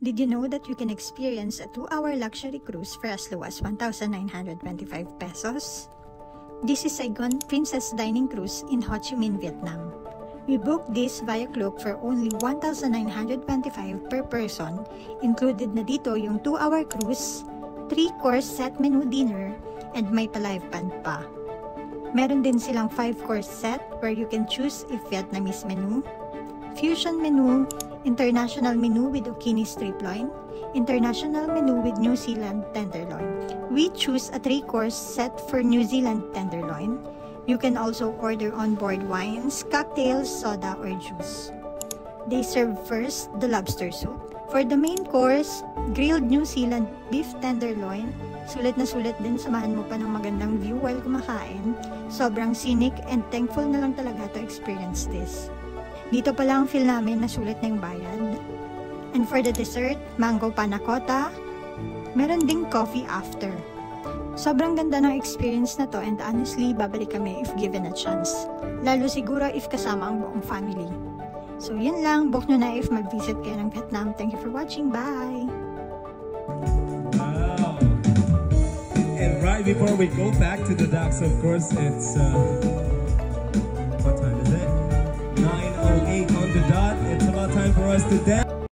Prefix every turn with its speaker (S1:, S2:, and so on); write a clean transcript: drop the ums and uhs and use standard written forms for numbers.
S1: Did you know that you can experience a 2-hour luxury cruise for as low as 1,925 pesos? This is Saigon Princess Dining Cruise in Ho Chi Minh, Vietnam. We booked this via Klook for only 1,925 per person. Included na dito yung 2-hour cruise, 3-course set menu dinner, and may pa-live band pa. Meron din silang 5-course set where you can choose if Vietnamese menu, fusion menu, international menu with Okini strip loin, international menu with New Zealand tenderloin. We choose a 3-course set for New Zealand tenderloin. You can also order on-board wines, cocktails, soda, or juice. They serve first the lobster soup. For the main course, grilled New Zealand beef tenderloin. Sulit na sulit din, samahan mo pa ng magandang view while kumakain. Sobrang scenic and thankful na lang talaga to experience this. Dito pa lang feel namin na sulit na yung bayad. And for the dessert, mango panna cotta. Meron ding coffee after. Sobrang ganda ng experience na to and honestly, babalik kami if given a chance. Lalo siguro if kasama ang buong family. So yun lang, book nyo na if mag-visit kayo ng Vietnam. Thank you for watching. Bye!
S2: Wow! And right before we go back to the docks, of course, it's what time is it? 9:08 on the dot. It's about time for us to dance.